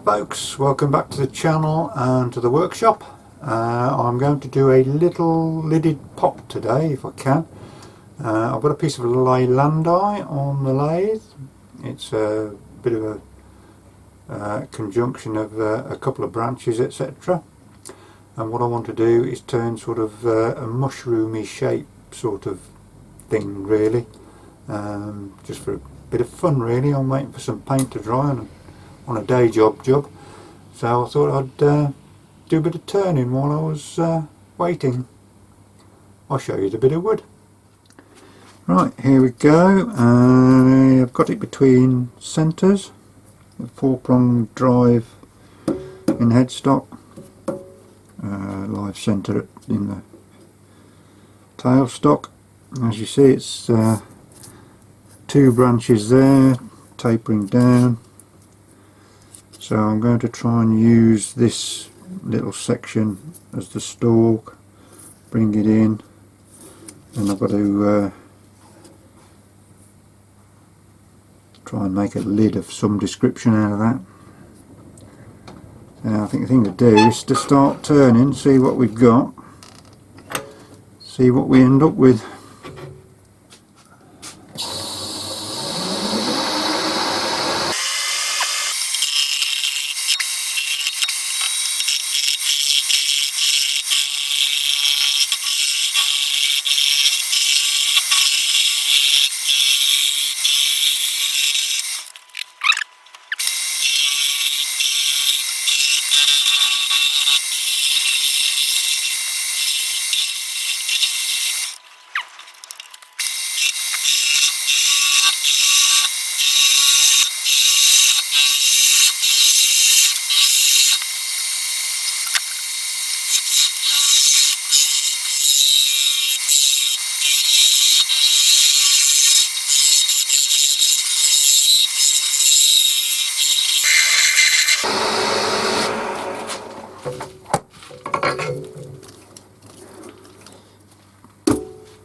folks, welcome back to the channel and to the workshop. I'm going to do a little lidded pot today if I can. I've got a piece of leylandi on the lathe. It's a bit of a conjunction of a couple of branches, etc. And what I want to do is turn sort of a mushroomy shape sort of thing really, just for a bit of fun really. I'm waiting for some paint to dry on a day job, so I thought I'd do a bit of turning while I was waiting. I'll show you the bit of wood. Right, here we go. I've got it between centres, the 4-prong drive in headstock, live centre in the tailstock. As you see, it's 2 branches there tapering down. So I'm going to try and use this little section as the stalk, bring it in, and I've got to try and make a lid of some description out of that. Now I think the thing to do is to start turning, see what we've got, see what we end up with.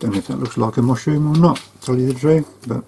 Don't know if that looks like a mushroom or not, to tell you the truth, but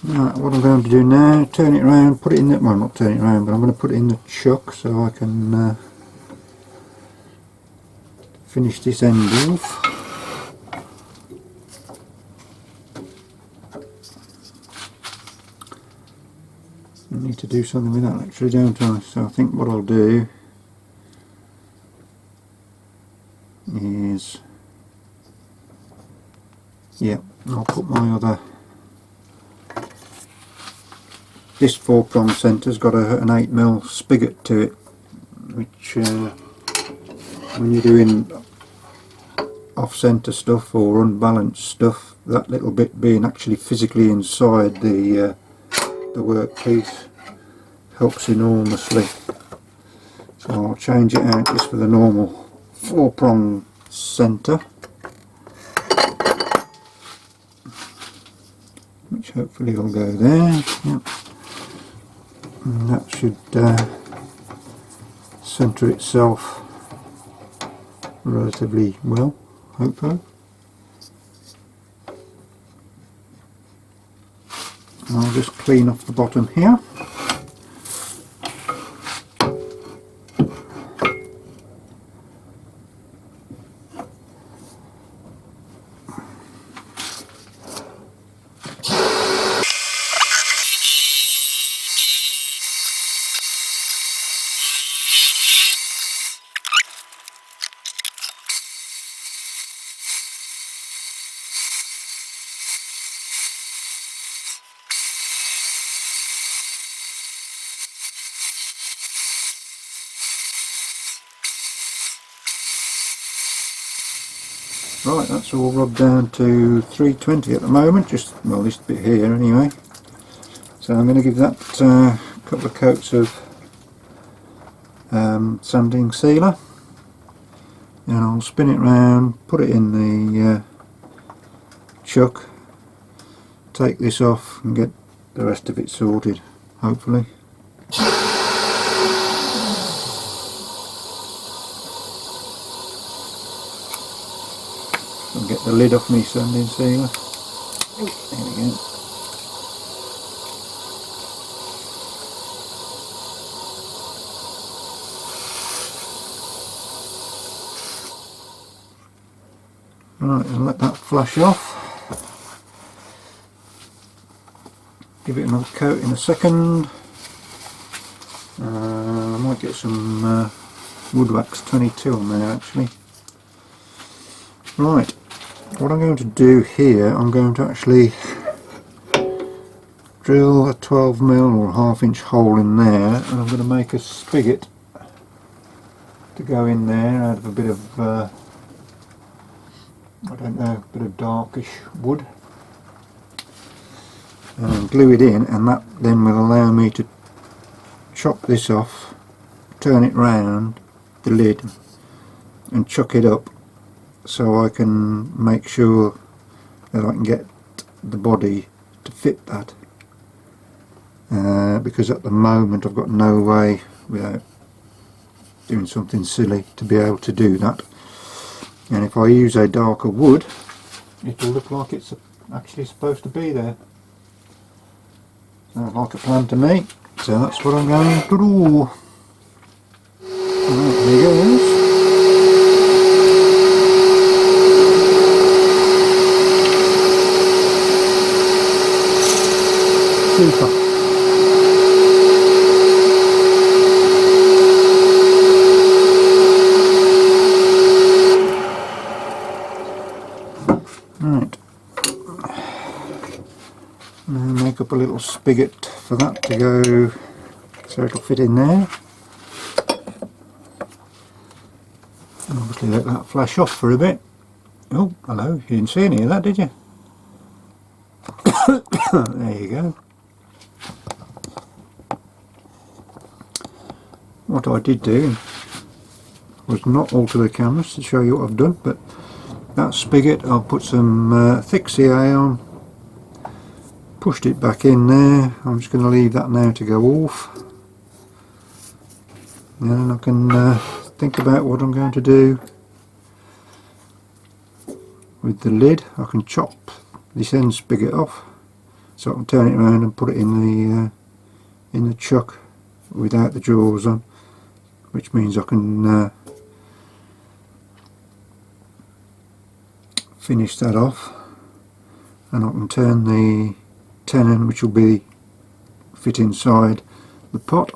right, what I'm going to do now, turn it around, put it in the, well not turn it around, but I'm going to put it in the chuck so I can finish this end off. I need to do something with that actually, don't I? So I think what I'll do is, yeah, I'll put my other, this 4-prong centre's got an 8mm spigot to it, which when you're doing off-centre stuff or unbalanced stuff, that little bit being actually physically inside the workpiece helps enormously. So I'll change it out just for the normal 4-prong centre, which hopefully will go there. Yep. And that should centre itself relatively well, hopefully. I'll just clean off the bottom here. Right, that's all rubbed down to 320 at the moment, just, well, this bit here anyway. So I'm going to give that a couple of coats of sanding sealer, and I'll spin it round, put it in the chuck, take this off and get the rest of it sorted, hopefully. I'll get the lid off my sanding sealer. There we go. Right, and let that flash off. Give it another coat in a second. I might get some wood wax 22 on there actually. Right, what I'm going to do here, I'm going to actually drill a 12mm or a half-inch hole in there, and I'm going to make a spigot to go in there out of a bit of I don't know, a bit of darkish wood, and glue it in, and that then will allow me to chop this off, turn it round the lid and chuck it up, so I can make sure that I can get the body to fit that, because at the moment I've got no way without doing something silly to be able to do that. And if I use a darker wood, it'll look like it's actually supposed to be there. Sounds like a plan to me. So that's what I'm going to do. Right, there he goes. Super. Right, now make up a little spigot for that to go, so it'll fit in there. And obviously let that flash off for a bit. Oh, hello, you didn't see any of that, did you? There you go. What I did do was not alter the canvas to show you what I've done, but that spigot, I'll put some thick CA on, pushed it back in there. I'm just going to leave that now to go off, and then I can think about what I'm going to do with the lid. I can chop this end spigot off, so I can turn it around and put it in the chuck without the jaws on, which means I can finish that off, and I can turn the tenon, which will be fit inside the pot,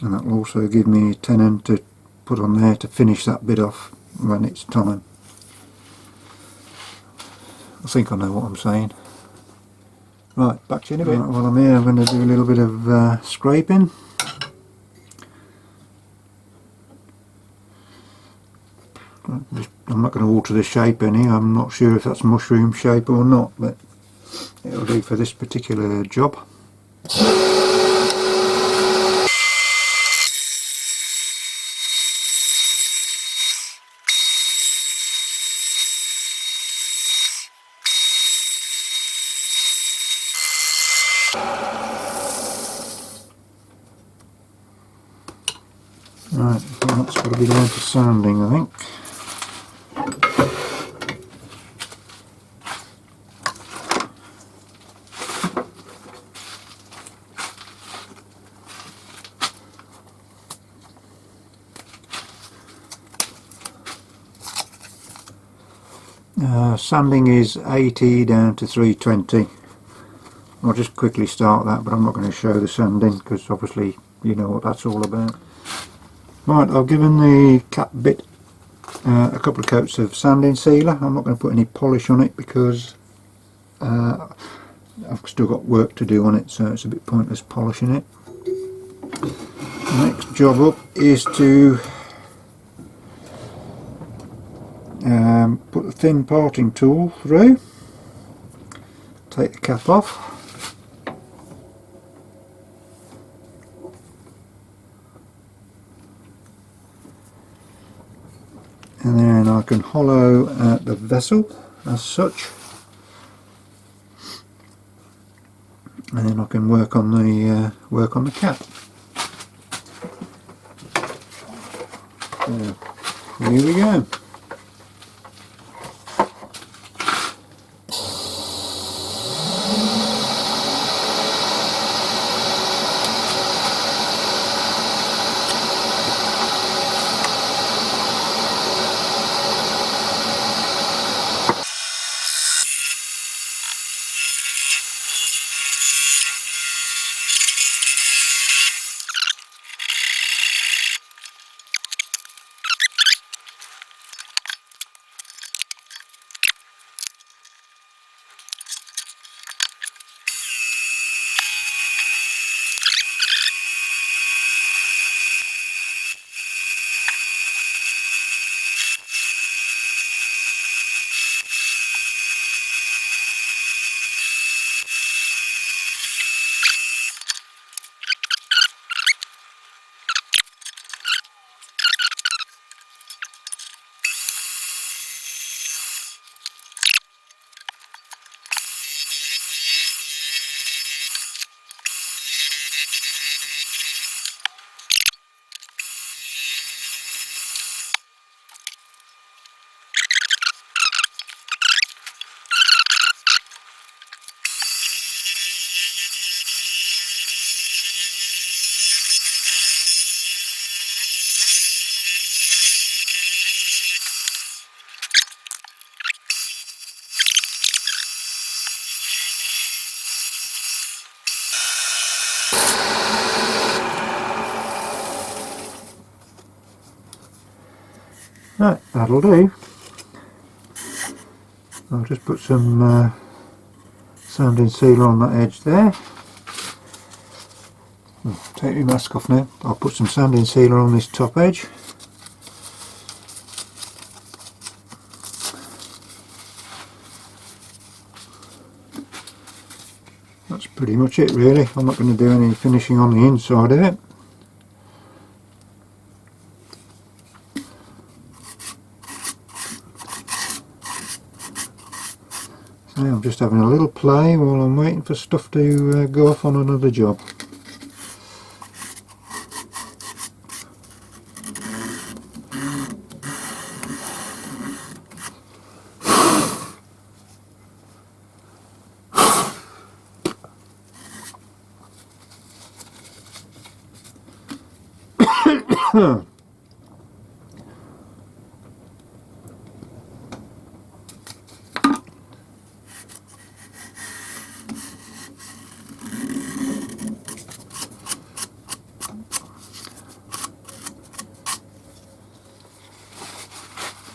and that will also give me a tenon to put on there to finish that bit off when it's time. I think I know what I'm saying. Right, back to you in a bit. Right, while I'm here, I'm going to do a little bit of scraping. I'm not going to alter the shape any. I'm not sure if that's mushroom shape or not, but it'll do for this particular job. Right, that's got to be down to sanding, I think. Sanding is 80 down to 320. I'll just quickly start that, but I'm not going to show the sanding because obviously you know what that's all about. Right, I've given the cap bit a couple of coats of sanding sealer. I'm not going to put any polish on it because I've still got work to do on it, so it's a bit pointless polishing it. The next job up is to Put the thin parting tool through, take the cap off, and then I can hollow out the vessel as such, and then I can work on the cap. So here we go. Right, that'll do. I'll just put some sanding sealer on that edge there. Take your mask off now. I'll put some sanding sealer on this top edge. That's pretty much it really. I'm not going to do any finishing on the inside of it. So I'm just having a little play while I'm waiting for stuff to go off on another job.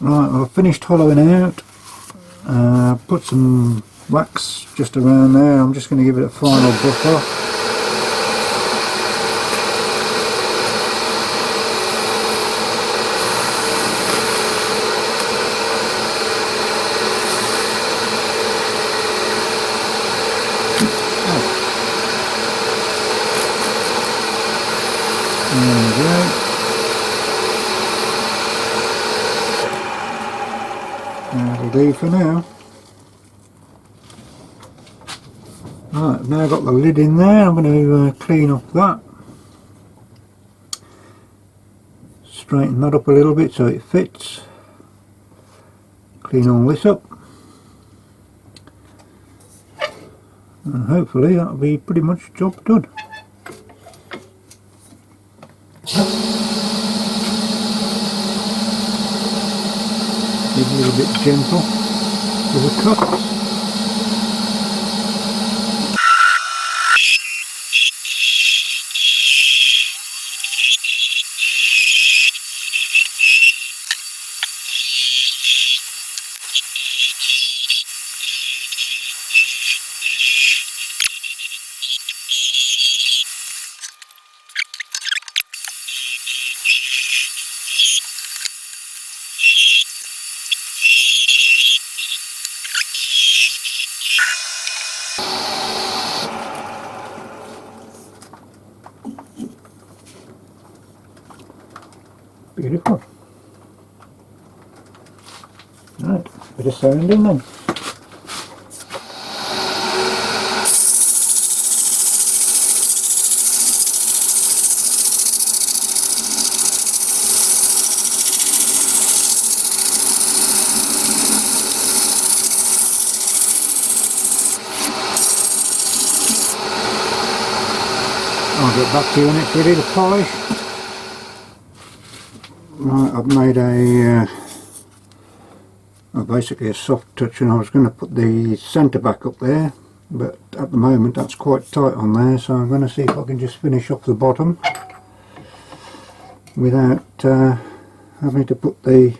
Right, well, I've finished hollowing out. Put some wax just around there. I'm just going to give it a final buff off. There we go. That'll do for now. Right, I've now got the lid in there. I'm going to clean up that. Straighten that up a little bit so it fits. Clean all this up. And hopefully that'll be pretty much job done. Be a little bit gentle with the cut. Beautiful. Right, bit of sanding then. I'll get back to you when it's ready to polish. Right, I've made basically a soft touch, and I was going to put the centre back up there, but at the moment that's quite tight on there, so I'm going to see if I can just finish off the bottom without having to put the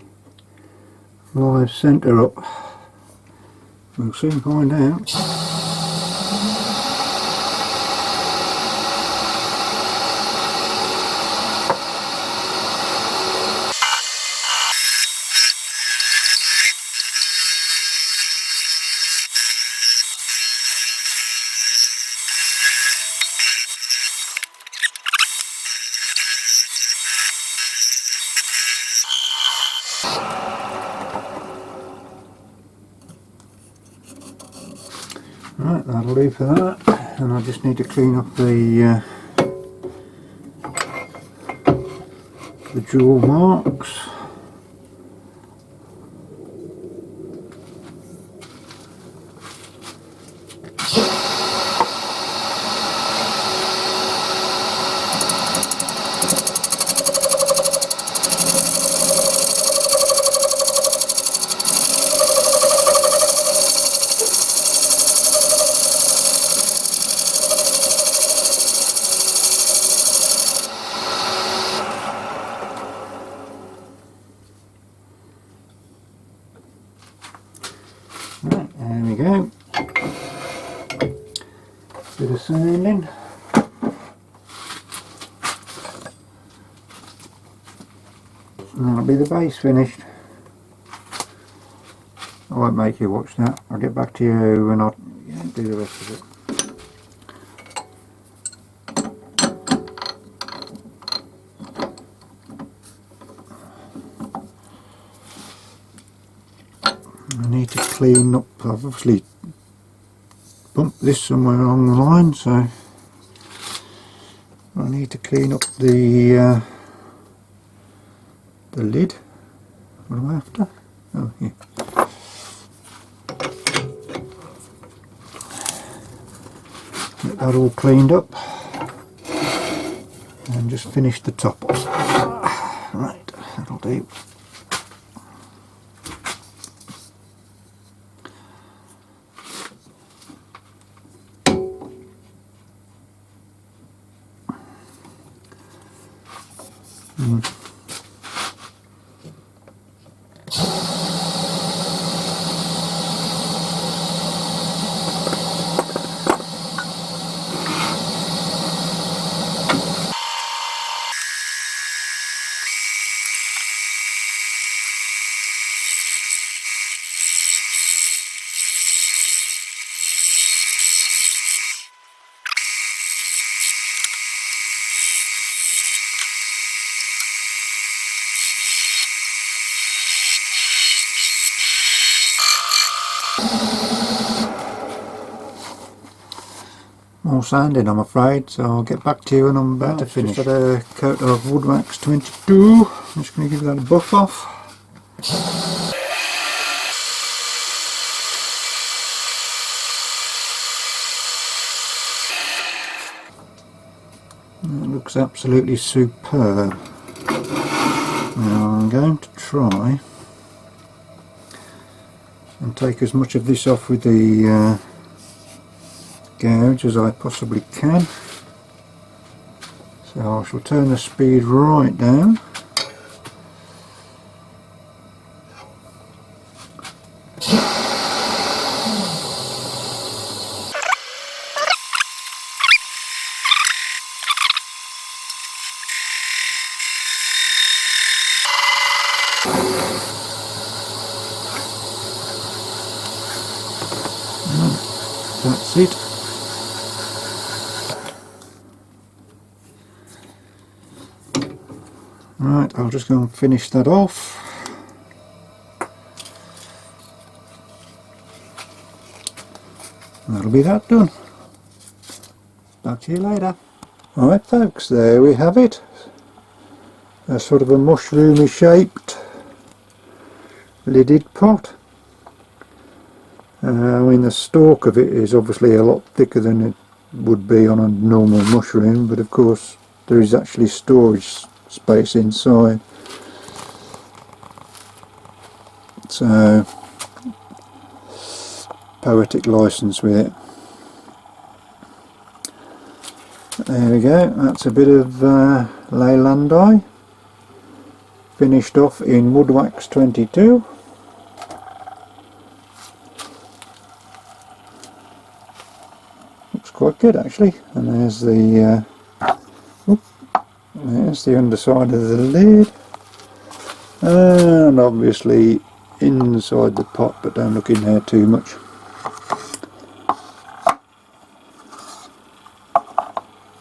live centre up. We'll soon find out. Right, that'll do for that, and I just need to clean up the jewel marks. Right, there we go. Bit of sanding. And that'll be the base finished. I won't make you watch that. I'll get back to you when I do the rest of it. I need to clean up. I've obviously bumped this somewhere along the line, so I need to clean up the lid. What am I after? Oh, yeah. Get that all cleaned up and just finish the top off. Right, that'll do. More sanding, I'm afraid, so I'll get back to you when I'm about to finish. Just had a coat of Wood Wax 22. I'm just going to give that a buff off. It looks absolutely superb. Now I'm going to try and take as much of this off with the gouge as I possibly can. So I shall turn the speed right down. That's it. Right, I'll just go and finish that off. That'll be that done. Back to you later. Alright folks, there we have it. A sort of a mushroomy shaped lidded pot. I mean, the stalk of it is obviously a lot thicker than it would be on a normal mushroom, but of course there is actually storage space inside. So, poetic license with it. There we go, that's a bit of Leylandii, finished off in wood wax 22. Looks quite good actually, and there's the underside of the lid, and obviously inside the pot, but don't look in there too much.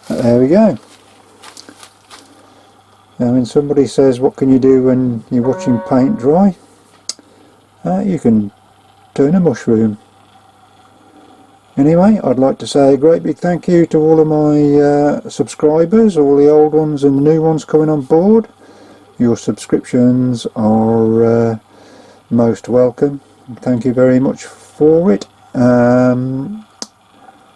But there we go. I mean, somebody says, what can you do when you're watching paint dry? You can turn a mushroom. Anyway, I'd like to say a great big thank you to all of my subscribers, all the old ones and the new ones coming on board. Your subscriptions are most welcome. Thank you very much for it.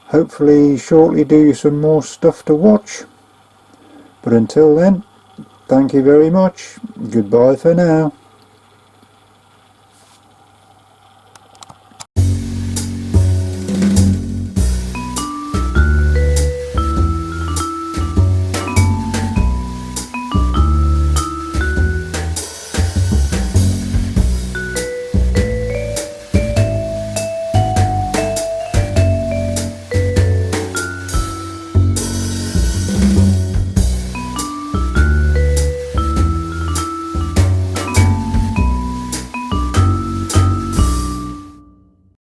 Hopefully shortly do some more stuff to watch. But until then, thank you very much. Goodbye for now.